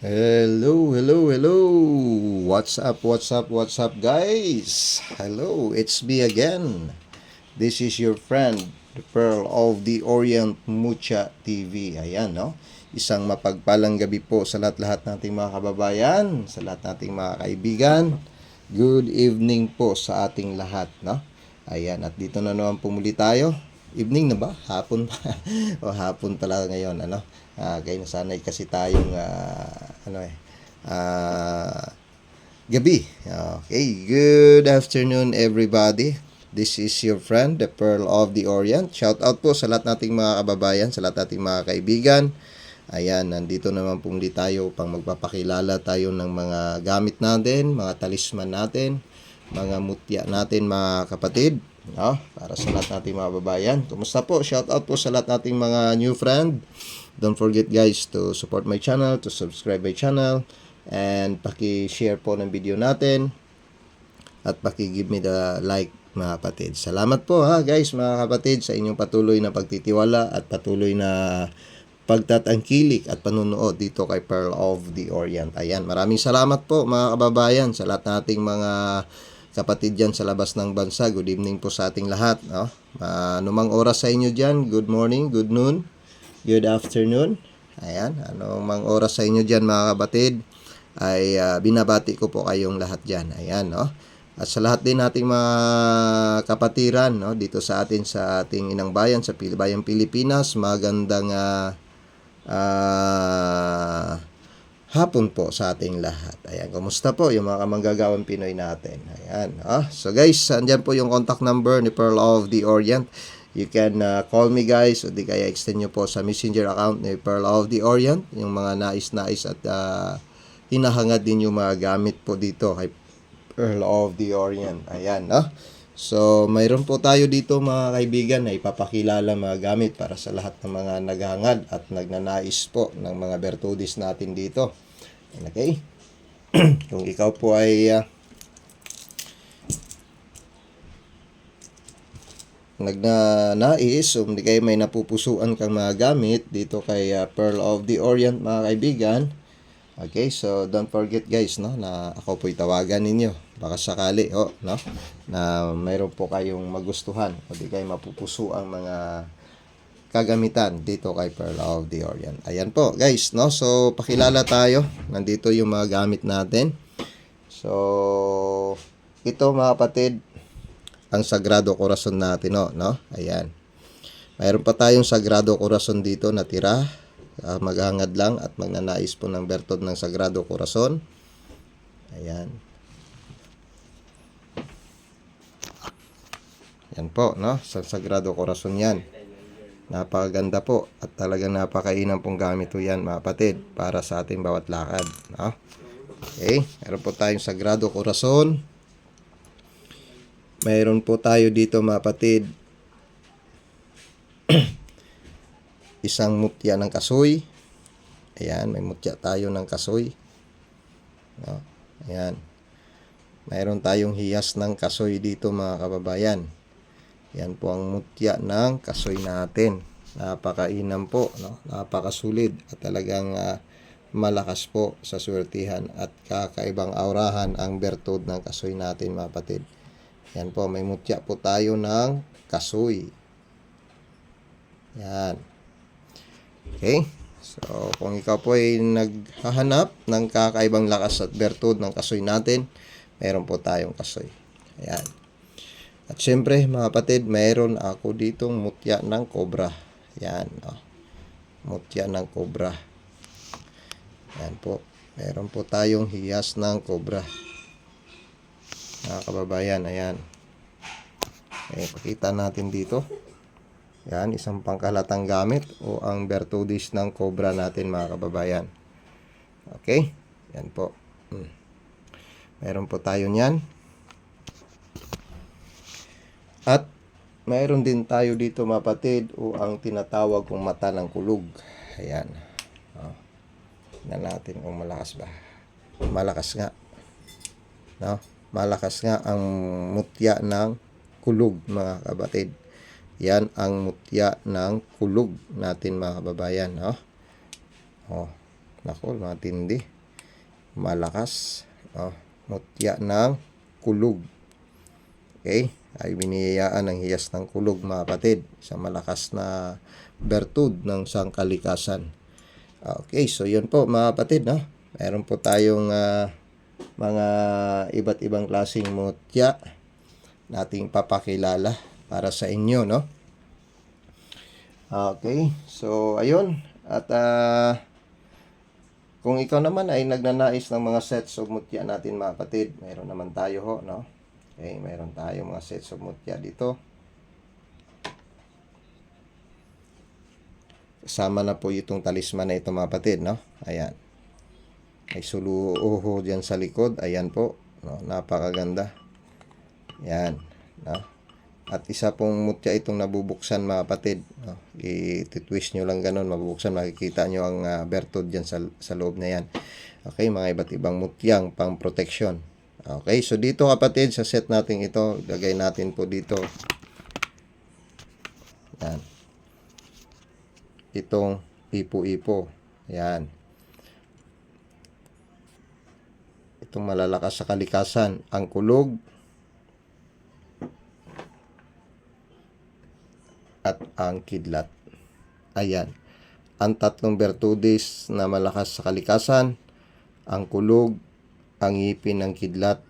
Hello, hello, hello. What's up, what's up, what's up, guys? Hello, it's me again. This is your friend, the Pearl of the Orient, Mucha TV. Ayan, no? Isang mapagpalang gabi po sa lahat-lahat nating mga kababayan, sa lahat nating mga kaibigan. Good evening po sa ating lahat, no? Ayan, at dito na naman pumuli tayo. Evening na ba? Hapon pa. O hapon pala ngayon, ano? Kaya nasanay kasi tayong gabi. Okay, good afternoon everybody. This is your friend, the Pearl of the Orient. Shout out po sa lahat nating mga kababayan, sa lahat nating mga kaibigan. Ayan, nandito naman po muli tayo pang magpapakilala tayo ng mga gamit natin, mga talisman natin, mga mutya natin mga kapatid. No? Para sa lahat nating mga kababayan. Kumusta po? Shout out po sa lahat nating mga new friend. Don't forget guys to support my channel, to subscribe my channel, and paki-share po ng video natin at paki-give me the like mga kapatid. Salamat po ha guys mga kapatid sa inyong patuloy na pagtitiwala at patuloy na pagtatangkilik at panunood dito kay Pearl of the Orient. Ayan, maraming salamat po mga kababayan sa lahat nating mga kapatid dyan sa labas ng bansa. Good evening po sa ating lahat. No? Anumang oras sa inyo dyan, good morning, good noon, good afternoon. Ayan, anumang oras sa inyo dyan mga kapatid, ay binabati ko po kayong lahat dyan. Ayan, no? At sa lahat din nating mga kapatiran, no? Dito sa atin, sa ating inang bayan, sa bayang Pilipinas, magandang hapon po sa ating lahat. Ayan, kumusta po yung mga manggagawang Pinoy natin? Ayan, so guys, andyan po yung contact number ni Pearl of the Orient. You can call me guys, o di kaya extend nyo po sa messenger account ni Pearl of the Orient, yung mga nais-nais at hinahangad din yung mga gamit po dito kay Pearl of the Orient. Ayan, so mayroon po tayo dito mga kaibigan na ipapakilala mga gamit para sa lahat ng mga naghangad at nagnanais po ng mga bertudis natin dito. Okay? Kung ikaw po ay nagnanais o hindi kayo may napupusuan kang mga gamit dito kay Pearl of the Orient mga kaibigan. Okay, so don't forget guys, no, na ako po'y tawagan ninyo. Baka sakali, no, na mayroon po kayong magustuhan o di kayo mapupuso ang mga kagamitan dito kay Pearl of the Orient. Ayan po guys, no, so pakilala tayo. Nandito yung mga gamit natin. So ito mga kapatid, ang Sagrado Corazon natin, no? Ayan. Mayroon pa tayong Sagrado Corazon dito na tira. Maghangad lang at magnanais po ng bertod ng Sagrado Corazon. Ayan. Yan po, no? Sa Sagrado Corazon yan. Napakaganda po at talagang napakainam pong gamit po yan mga kapatid para sa ating bawat lakad, no? Okay, meron po tayong Sagrado Corazon. Mayroon po tayo dito mga kapatid isang mutya ng kasoy. Ayan, may mutya tayo ng kasoy, no? Ayan. Mayroon tayong hiyas ng kasoy dito mga kababayan. Yan po ang mutya ng kasoy natin. Napakainam po, no? Napakasulit at talagang malakas po sa swertihan at kakaibang aurahan ang bertud ng kasoy natin mga kapatid. Yan po, may mutya po tayo ng kasoy. Yan. Okay. So, kung ikaw po ay naghahanap ng kakaibang lakas at bertud ng kasoy natin, meron po tayong kasoy. Ayan. At syempre, mga kapatid, mayroon ako ditong mutya ng cobra. Yan, mutya ng cobra. Yan po. Mayroon po tayong hiyas ng cobra. Mga kababayan, ayan. Pakita natin dito. Yan, isang pangkalatang gamit o ang bertudis ng cobra natin mga kababayan. Okay? Yan po. Mayroon po tayo niyan. At mayroon din tayo dito mga kapatid o ang tinatawag kong mata ng kulog. Ayan. Tingnan natin kung malakas ba. Malakas nga. No? Malakas nga ang mutya ng kulog mga kapatid. Yan ang mutya ng kulog natin mga kababayan. Naku, matindi. malakas. Mutya ng kulog. Okay? Ay biniyayaan ng hiyas ng kulog, mga kapatid, sa malakas na bertud ng sangkalikasan. Okay, so yun po mga kapatid, no? Meron po tayong mga iba't ibang klaseng mutya nating papakilala para sa inyo, no? Okay, so ayun. At kung ikaw naman ay nagnanais ng mga sets of mutya natin, mga kapatid, meron naman tayo ho, no? Okay, meron tayo mga sets of mutya dito. Kasama na po itong talisman na ito, mga kapatid, no? Ayan. May suluho dyan sa likod. Ayan po, no? Napakaganda. Ayan, no? At isa pong mutya itong nabubuksan, mga kapatid, no? I-twist nyo lang ganun, mabubuksan, makikita nyo ang bertud dyan sa loob na yan. Okay, mga iba't ibang mutyang pang protection. Okay, so dito kapatid, sa set natin ito, ilagay natin po dito. Yan. Itong ipo-ipo. Yan. Itong malalakas sa kalikasan. Ang kulog. At ang kidlat. Ayan. Ang tatlong bertudes na malakas sa kalikasan. Ang kulog, ang ngipin ng kidlat,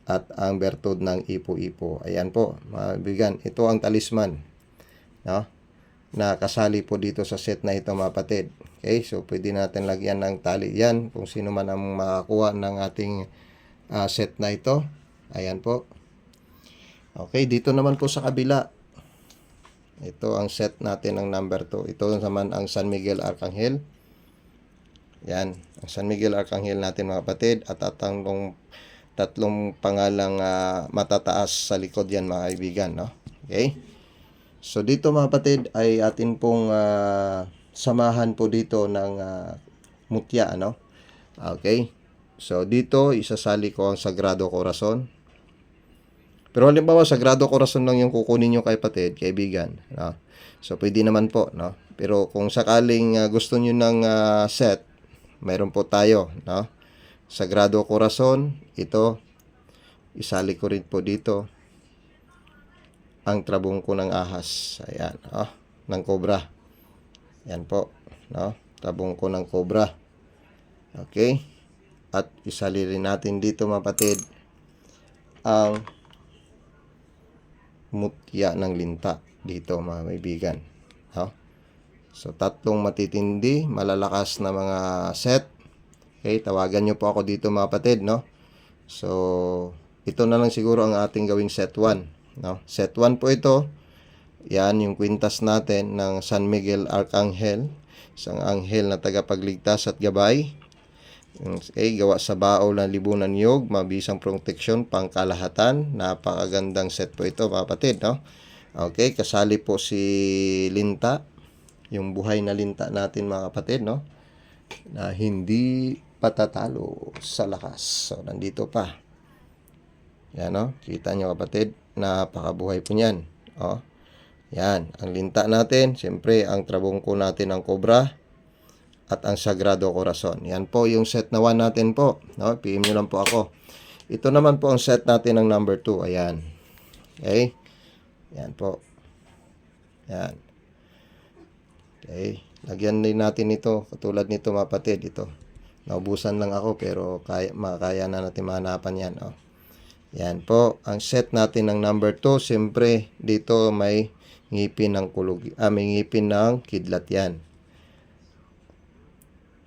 at ang bertud ng ipo-ipo. Ayan po, mga kaibigan. Ito ang talisman, no? Na kasali po dito sa set na ito, mga kapatid. Okay, so pwede natin lagyan ng tali yan kung sino man ang makakuha ng ating set na ito. Ayan po. Okay, dito naman po sa kabila. Ito ang set natin ng number 2. Ito naman ang San Miguel Arcangel. Yan, ang San Miguel Arcangel natin, mga kapatid, at tatlong pangalang matataas sa likod yan, mga kaibigan, no? Okay? So dito, mga kapatid, ay atin pong samahan po dito ng mutya, no? Okay? So dito, isasali ko ang Sagrado Corazon. Pero halimbawa, Sagrado Corazon lang yung kukunin nyo, kapatid, kaibigan, no? So pwede naman po, no? Pero kung sakaling gusto nyo ng set, mayroon po tayo, no? Sagrado Corazon, ito, isali ko rin po dito ang trabong ko ng ahas. Ayan, ng cobra. Ayan po, no? Trabong ko ng cobra. Okay? At isali rin natin dito, mga kapatid, ang mutya ng linta dito, mga kaibigan. No? So, tatlong matitindi, malalakas na mga set. Okay, tawagan nyo po ako dito, mga kapatid, no? So, ito na lang siguro ang ating gawing set 1, no? Set 1 po ito. Yan, yung kwintas natin ng San Miguel Arcangel. Isang anghel na tagapagligtas at gabay. Okay, gawa sa baol ng libunan niyog, mabisang proteksyon, pangkalahatan. Napakagandang set po ito, mga kapatid, no? Okay, kasali po si linta. Yung buhay na linta natin, mga kapatid, no? Na hindi patatalo sa lakas. So, nandito pa. Yan, no? Kita nyo, kapatid, napakabuhay po niyan. Yan, ang linta natin, siyempre, ang trabongko natin ng cobra, at ang Sagrado Corazon. Yan po yung set na 1 natin po, no? PM nyo lang po ako. Ito naman po ang set natin ng number 2. Ayan. Okay? Yan po. Yan. Okay, lagyan din natin ito, katulad nito, mga kapatid, ito. Naubusan lang ako, pero makakaya na natin mahanapan yan, Yan po, ang set natin ng number 2, siyempre, dito may ngipin ng kulog, may ngipin ng kidlat yan.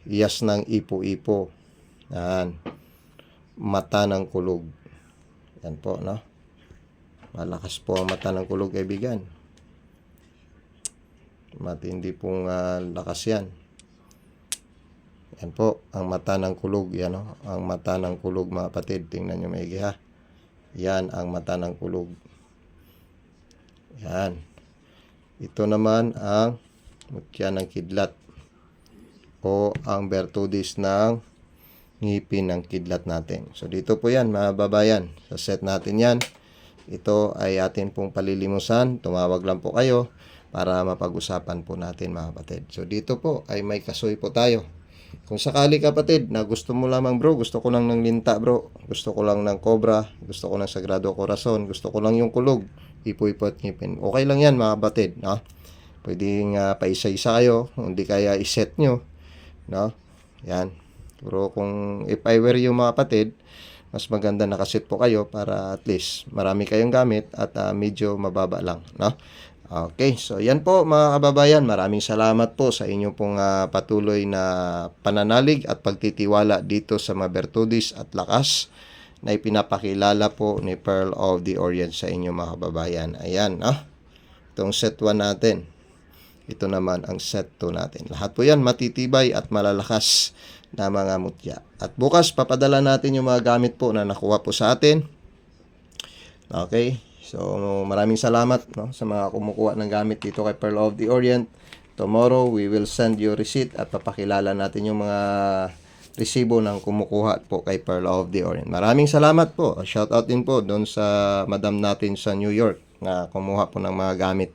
Iyas ng ipo-ipo. Yan. Mata ng kulog. Yan po, no? Malakas po ang mata ng kulog, kaibigan. Matindi pong lakas yan. Yan po, ang mata ng kulog. Yan, no? Ang mata ng kulog, mga kapatid. Tingnan nyo maigi, ha? Yan ang mata ng kulog. Yan. Ito naman ang mutya ng kidlat. O ang bertudis ng ngipin ng kidlat natin. So dito po yan, mga babayan. Sa set natin yan. Ito ay atin pong palilimusan. Tumawag lang po kayo para mapag-usapan po natin, mga kapatid. So dito po ay may kasoy po tayo. Kung sakali kapatid na gusto mo lamang bro, gusto ko lang ng linta bro, gusto ko lang ng cobra, gusto ko ng Sagrado Corazon, gusto ko lang yung kulog, ipo-ipo at ngipin. Okay lang yan mga kapatid, no? Pwedeng paisa-isa kayo, hindi kaya iset nyo, no? Yan. Pero kung if I were you mga kapatid, mas maganda nakaset po kayo para at least marami kayong gamit at medyo mababa lang, no? Okay, so yan po mga kababayan, maraming salamat po sa inyong pong patuloy na pananalig at pagtitiwala dito sa mga bertudis at lakas na ipinapakilala po ni Pearl of the Orient sa inyong mga kababayan. Ayan, itong set 1 natin. Ito naman ang set 2 natin. Lahat po yan matitibay at malalakas na mga mutya. At bukas papadala natin yung mga gamit po na nakuha po sa atin. Okay, so maraming salamat, no, sa mga kumukuha ng gamit dito kay Pearl of the Orient. Tomorrow we will send you receipt at papakilala natin yung mga resibo ng kumukuha po kay Pearl of the Orient. Maraming salamat po. Shout out din po doon sa madam natin sa New York na kumuha po ng mga gamit,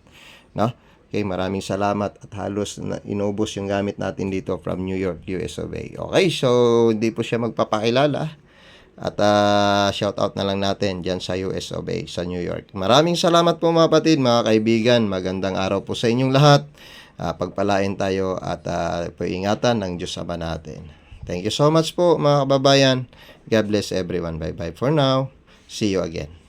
no? Okay, maraming salamat at halos na inubos yung gamit natin dito from New York, US of A. Okay, so hindi po siya magpapakilala. At shout out na lang natin dyan sa US of A, sa New York. Maraming salamat po mga kapatid, mga kaibigan. Magandang araw po sa inyong lahat. Pagpalain tayo at ingatan ng Diyos Ama natin. Thank you so much po mga kababayan. God bless everyone. Bye bye for now. See you again.